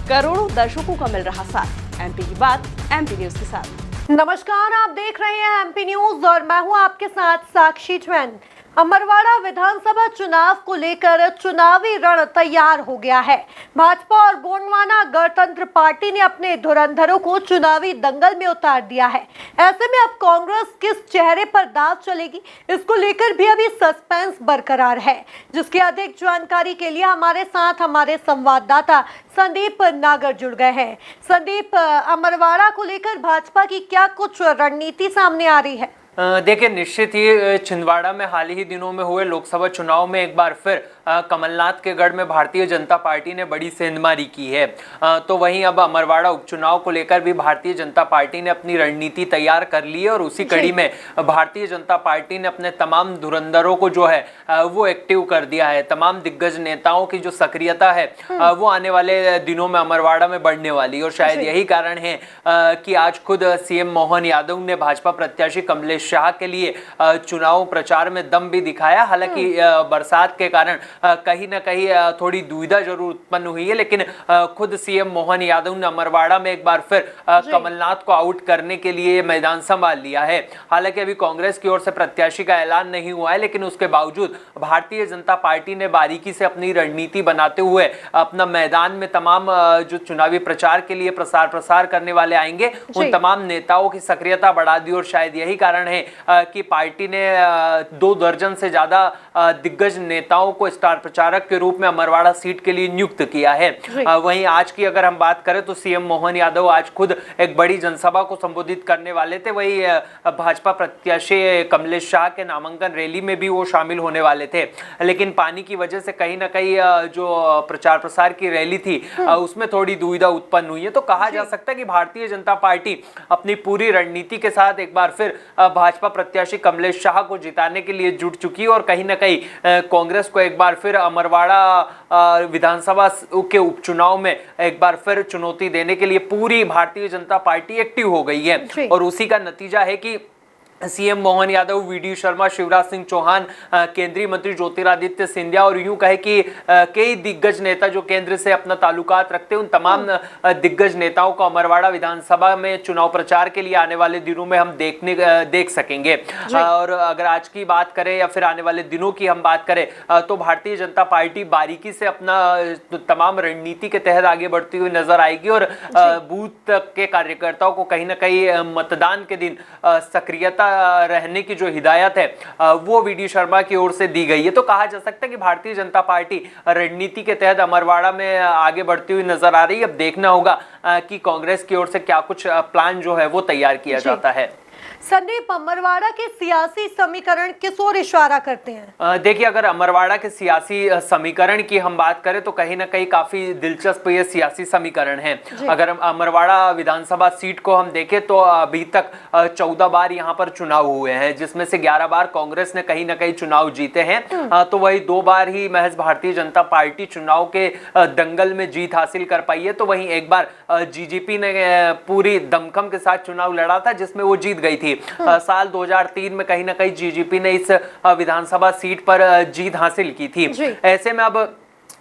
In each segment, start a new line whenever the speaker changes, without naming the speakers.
करोड़ों दर्शकों का मिल रहा साथ। एमपी की बात एमपी न्यूज के साथ।
नमस्कार, आप देख रहे हैं एमपी न्यूज और मैं हूं आपके साथ साक्षी जैन। अमरवाड़ा विधानसभा चुनाव को लेकर चुनावी रण तैयार हो गया है। भाजपा और गोंडवाना गणतंत्र पार्टी ने अपने धुरंधरों को चुनावी दंगल में उतार दिया है। ऐसे में अब कांग्रेस किस चेहरे पर दांव चलेगी, इसको लेकर भी अभी सस्पेंस बरकरार है। जिसकी अधिक जानकारी के लिए हमारे साथ हमारे संवाददाता संदीप नागर जुड़ गए हैं। संदीप, अमरवाड़ा को लेकर भाजपा की क्या कुछ रणनीति सामने आ रही है?
देखिए, निश्चित ही छिंदवाड़ा में हाल ही दिनों में हुए लोकसभा चुनाव में एक बार फिर कमलनाथ के गढ़ में भारतीय जनता पार्टी ने बड़ी सेंधमारी की है। तो वहीं अब अमरवाड़ा उपचुनाव को लेकर भी भारतीय जनता पार्टी ने अपनी रणनीति तैयार कर ली है और उसी कड़ी में भारतीय जनता पार्टी ने अपने तमाम धुरंधरों को जो है वो एक्टिव कर दिया है। तमाम दिग्गज नेताओं की जो सक्रियता है वो आने वाले दिनों में अमरवाड़ा में बढ़ने वाली है और शायद यही कारण है कि आज खुद सीएम मोहन यादव ने भाजपा प्रत्याशी कमलेश शाह के लिए चुनाव प्रचार में दम भी दिखाया। हालांकि बरसात के कारण कहीं ना कहीं थोड़ी दुविधा जरूर उत्पन्न हुई है, लेकिन खुद सीएम मोहन यादव ने अमरवाड़ा में एक बार फिर कमलनाथ को आउट करने के लिए मैदान संभाल लिया है। हालांकि अभी कांग्रेस की ओर से प्रत्याशी का ऐलान नहीं हुआ है, लेकिन उसके बावजूद भारतीय जनता पार्टी ने बारीकी से अपनी रणनीति बनाते हुए अपना मैदान में तमाम जो चुनावी प्रचार के लिए प्रसार प्रसार करने वाले आएंगे उन तमाम नेताओं की सक्रियता बढ़ा दी और शायद यही कारण है कि पार्टी ने 2 दर्जन से ज्यादा दिग्गज नेताओं को स्टार प्रचारक के रूप में अमरवाड़ा सीट के लिए नियुक्त किया है। वहीं आज की अगर हम बात करें तो सीएम मोहन यादव आज खुद एक बड़ी जनसभा को संबोधित करने वाले थे। वही भाजपा प्रत्याशी कमलेश शाह के नामांकन रैली में भी वो शामिल होने वाले थे, लेकिन पानी की वजह से कहीं ना कहीं जो प्रचार प्रसार की रैली थी उसमें थोड़ी दुविधा उत्पन्न हुई है। तो कहा जा सकता है कि भारतीय जनता पार्टी अपनी पूरी रणनीति के साथ एक बार फिर भाजपा प्रत्याशी कमलेश शाह को जिताने के लिए जुट चुकी है और कहीं ना कहीं कांग्रेस को एक बार फिर अमरवाड़ा विधानसभा के उपचुनाव में एक बार फिर चुनौती देने के लिए पूरी भारतीय जनता पार्टी एक्टिव हो गई है। और उसी का नतीजा है कि सीएम मोहन यादव, वीडी शर्मा, शिवराज सिंह चौहान, केंद्रीय मंत्री ज्योतिरादित्य सिंधिया और यूं कहे कि कई दिग्गज नेता जो केंद्र से अपना ताल्लुकात रखते हैं उन तमाम दिग्गज नेताओं को अमरवाड़ा विधानसभा में चुनाव प्रचार के लिए आने वाले दिनों में हम देख सकेंगे। और अगर आज की बात करें या फिर आने वाले दिनों की हम बात करें तो भारतीय जनता पार्टी बारीकी से अपना तमाम रणनीति के तहत आगे बढ़ती हुई नजर आएगी और बूथ के कार्यकर्ताओं को कहीं ना कहीं मतदान के दिन सक्रियता रहने की जो हिदायत है वो वीडी शर्मा की ओर से दी गई है। तो कहा जा सकता है कि भारतीय जनता पार्टी रणनीति के तहत अमरवाड़ा में आगे बढ़ती हुई नजर आ रही है। अब देखना होगा कि कांग्रेस की ओर से क्या कुछ प्लान जो है वो तैयार किया जाता है।
संदीप, अमरवाड़ा के सियासी समीकरण किस ओर इशारा करते हैं?
देखिए, अगर अमरवाड़ा के सियासी समीकरण की हम बात करें तो कहीं ना कहीं काफी दिलचस्प ये सियासी समीकरण है। अगर अमरवाड़ा विधानसभा सीट को हम देखें तो अभी तक 14 बार यहाँ पर चुनाव हुए हैं, जिसमें से 11 बार कांग्रेस ने कहीं ना कहीं चुनाव जीते हैं। तो वही 2 बार ही महज भारतीय जनता पार्टी चुनाव के दंगल में जीत हासिल कर पाई है। तो वहीं एक बार जीजेपी ने पूरी दमखम के साथ चुनाव लड़ा था जिसमें वो जीत गई थी। साल 2003 में कहीं ना कहीं जीजेपी ने इस विधानसभा सीट पर जीत हासिल की थी। ऐसे में अब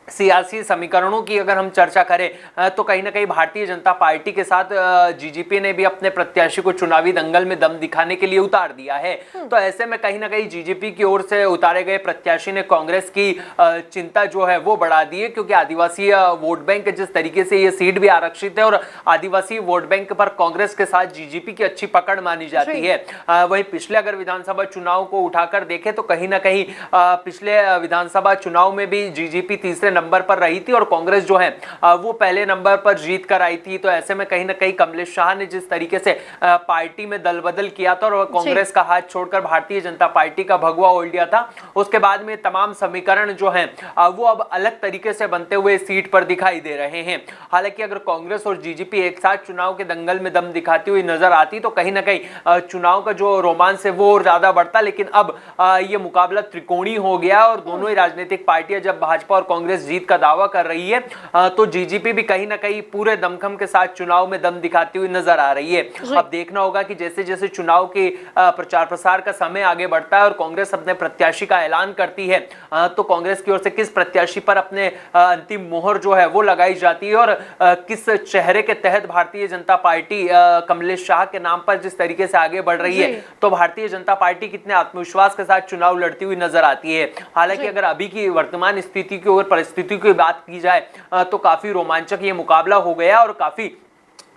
सियासी समीकरणों की अगर हम चर्चा करें तो कहीं ना कहीं भारतीय जनता पार्टी के साथ जीजेपी ने भी अपने प्रत्याशी को चुनावी दंगल में दम दिखाने के लिए उतार दिया है। तो ऐसे में कहीं ना कहीं जीजेपी की ओर से उतारे गए प्रत्याशी ने कांग्रेस की चिंता जो है वो बढ़ा दी है, क्योंकि आदिवासी वोट बैंक जिस तरीके से ये सीट भी आरक्षित है और आदिवासी वोट बैंक पर कांग्रेस के साथ जीजेपी की अच्छी पकड़ मानी जाती है। वही पिछले अगर विधानसभा चुनाव को उठाकर देखें तो कहीं ना कहीं पिछले विधानसभा चुनाव में भी जीजेपी तीसरे नंबर पर रही थी और कांग्रेस जो है वो पहले नंबर पर जीत कर आई थी। तो ऐसे में कहीं ना कहीं कमलेश शाह ने जिस तरीके से पार्टी में दल बदल किया था और कांग्रेस का हाथ छोड़कर भारतीय जनता पार्टी का भगवा ओढ़ लिया था, उसके बाद में तमाम समीकरण जो हैं वो अब अलग तरीके से बनते हुए सीट पर दिखाई दे रहे हैं। हालांकि अगर कांग्रेस और जीजेपी एक साथ चुनाव के दंगल में दम दिखाती हुई नजर आती तो कहीं ना कहीं चुनाव का जो रोमांच है वो और ज्यादा बढ़ता, लेकिन अब ये मुकाबला त्रिकोणीय हो गया और दोनों ही राजनीतिक पार्टियां जब भाजपा और कांग्रेस कांग्रेस जीत का दावा कर रही है, तो जीजीपी भी कहीं ना कहीं पूरे दमखम के साथ चुनाव में दम दिखाती हुई नजर आ रही है। अब देखना होगा कि जैसे जैसे चुनाव के प्रचार प्रसार का समय आगे बढ़ता है और कांग्रेस अपने प्रत्याशी का ऐलान करती है, तो कांग्रेस की ओर से किस प्रत्याशी पर अपने अंतिम मोहर जो है वो लगाई जाती है और किस चेहरे के तहत भारतीय जनता पार्टी कमलेश शाह के नाम पर जिस तरीके से आगे बढ़ रही है, तो भारतीय जनता पार्टी कितने आत्मविश्वास के साथ चुनाव लड़ती हुई नजर आती है। हालांकि अगर अभी की वर्तमान स्थिति की और परिस्थिति की बात की जाए तो काफी रोमांचक ये मुकाबला हो गया और काफी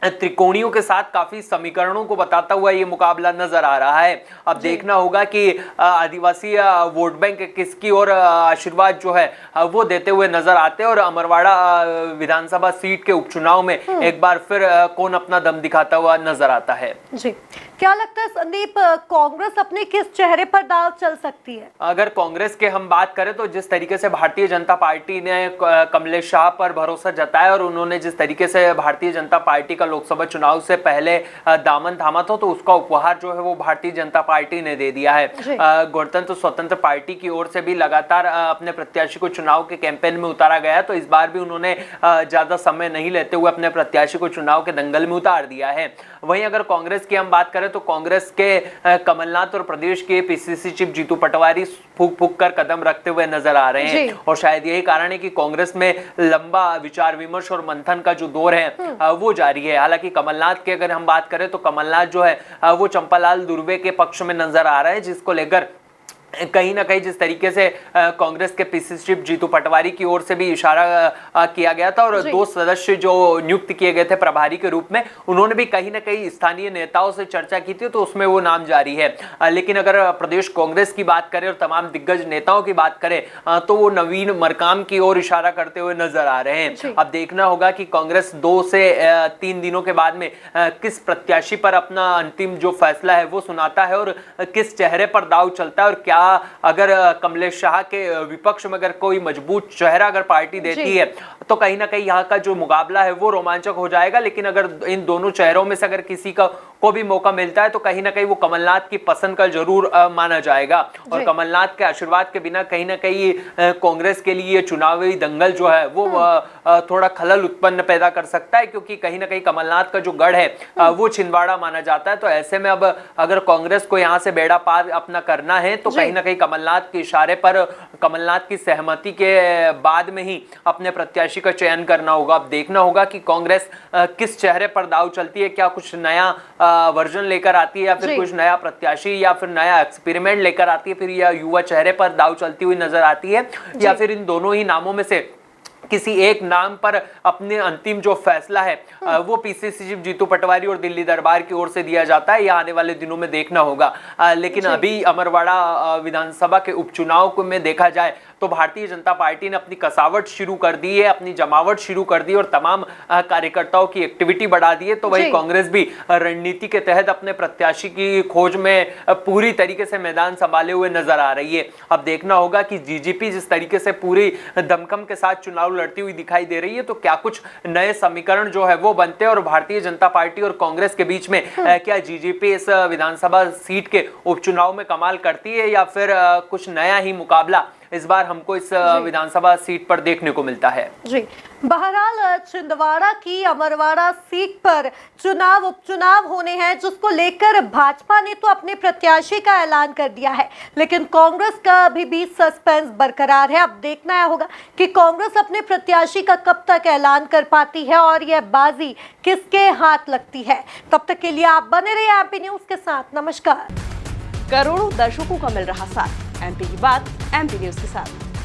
त्रिकोणियों के साथ काफी समीकरणों को बताता हुआ ये मुकाबला नजर आ रहा है। अब देखना होगा कि आदिवासी वोट बैंक किसकी और आशीर्वाद जो है वो देते हुए नजर आते हैं और अमरवाड़ा विधानसभा सीट के उपचुनाव में एक बार फिर कौन अपना दम दिखाता हुआ नजर आता है।
जी, क्या लगता है संदीप, कांग्रेस अपने किस चेहरे पर दाव चल सकती है?
अगर कांग्रेस के हम बात करें तो जिस तरीके से भारतीय जनता पार्टी ने कमलेश शाह पर भरोसा जताया और उन्होंने जिस तरीके से भारतीय जनता पार्टी का लोकसभा चुनाव से पहले दामन थामा था, तो उसका उपहार जो है वो भारतीय जनता पार्टी ने दे दिया है। गणतंत्र स्वतंत्र पार्टी की ओर से भी लगातार अपने प्रत्याशी को चुनाव के कैंपेन में उतारा गया, तो इस बार भी उन्होंने ज्यादा समय नहीं लेते हुए अपने प्रत्याशी को चुनाव के दंगल में उतार दिया है। वहीं अगर कांग्रेस की हम बात करें तो कांग्रेस के कमलनाथ और प्रदेश के पीसीसी चीफ जीतू पटवारी फूक फूक कर कदम रखते हुए नजर आ रहे हैं और शायद यही कारण है कि कांग्रेस में लंबा विचार विमर्श और मंथन का जो दौर है वो जारी है। हालांकि कमलनाथ की अगर हम बात करें तो कमलनाथ जो है वो चंपालाल दुर्वे के पक्ष में नजर आ रहे हैं, जिसको लेकर कहीं ना कहीं जिस तरीके से कांग्रेस के पीसीसी चीफ जीतू पटवारी की ओर से भी इशारा किया गया था और 2 सदस्य जो नियुक्त किए गए थे प्रभारी के रूप में, उन्होंने भी कहीं ना कहीं स्थानीय नेताओं से चर्चा की थी, तो उसमें वो नाम जारी है। लेकिन अगर प्रदेश कांग्रेस की बात करें और तमाम दिग्गज नेताओं की बात करें तो वो नवीन मरकाम की ओर इशारा करते हुए नजर आ रहे हैं। अब देखना होगा कि कांग्रेस 2 से 3 दिनों के बाद में किस प्रत्याशी पर अपना अंतिम जो फैसला है वो सुनाता है और किस चेहरे पर दाव चलता है और क्या अगर कमलेश शाह के विपक्ष में अगर कोई मजबूत चेहरा अगर पार्टी देती है तो कहीं ना कहीं यहाँ का जो मुकाबला है वो रोमांचक हो जाएगा। लेकिन अगर इन दोनों चेहरों में से अगर किसी को भी मौका मिलता है तो कहीं ना कहीं वो कमलनाथ की पसंद का जरूर माना जाएगा और कमलनाथ के आशीर्वाद के बिना कहीं ना कहीं कांग्रेस के लिए चुनावी दंगल जो है वो थोड़ा खलल उत्पन्न पैदा कर सकता है, क्योंकि कहीं ना कहीं कमलनाथ का जो गढ़ है वो छिंदवाड़ा माना जाता है। तो ऐसे में अब अगर कांग्रेस को यहाँ से बेड़ा पार अपना करना है तो कहीं ना कहीं कमलनाथ के इशारे पर, कमलनाथ की सहमति के बाद में ही अपने प्रत्याशी का चयन करना होगा। अब देखना होगा कि कांग्रेस किस चेहरे पर दाव चलती है, क्या कुछ नया वर्जन लेकर आती है या फिर कुछ नया प्रत्याशी या फिर नया एक्सपेरिमेंट लेकर आती है, फिर या युवा चेहरे पर दाव चलती हुई नजर आती है, या फिर इन दोनों ही नामों में से किसी एक नाम पर अपने अंतिम जो फैसला है वो पीसीसी चीफ जीतू पटवारी और दिल्ली दरबार की ओर से दिया जाता है, या आने वाले दिनों में देखना होगा। लेकिन अभी अमरवाड़ा विधानसभा के उपचुनाव में देखा जाए तो भारतीय जनता पार्टी ने अपनी कसावट शुरू कर दी है, अपनी जमावट शुरू कर दी और तमाम कार्यकर्ताओं की एक्टिविटी बढ़ा दी है। तो वही कांग्रेस भी रणनीति के तहत अपने प्रत्याशी की खोज में पूरी तरीके से मैदान संभाले हुए नजर आ रही है। अब देखना होगा कि जीजीपी जिस तरीके से पूरी दमखम के साथ चुनाव लड़ती हुई दिखाई दे रही है, तो क्या कुछ नए समीकरण जो है वो बनते हैं और भारतीय जनता पार्टी और कांग्रेस के बीच में क्या जीजीपी इस विधानसभा सीट के उपचुनाव में कमाल करती है या फिर कुछ नया ही मुकाबला इस बार हमको इस विधानसभा सीट पर देखने को मिलता है।
जी, बहरहाल छिंदवाड़ा की अमरवाड़ा सीट पर उपचुनाव होने हैं, जिसको लेकर भाजपा ने तो अपने प्रत्याशी का ऐलान कर दिया है, लेकिन कांग्रेस का अभी भी सस्पेंस बरकरार है। अब देखना होगा कि कांग्रेस अपने प्रत्याशी का कब तक ऐलान कर पाती है और यह बाजी किसके हाथ लगती है। तब तक के लिए आप बने रहिए एमपी न्यूज के साथ। नमस्कार।
करोड़ों दर्शकों का मिल रहा साथ, एमपी की बात एमपी न्यूज के साथ।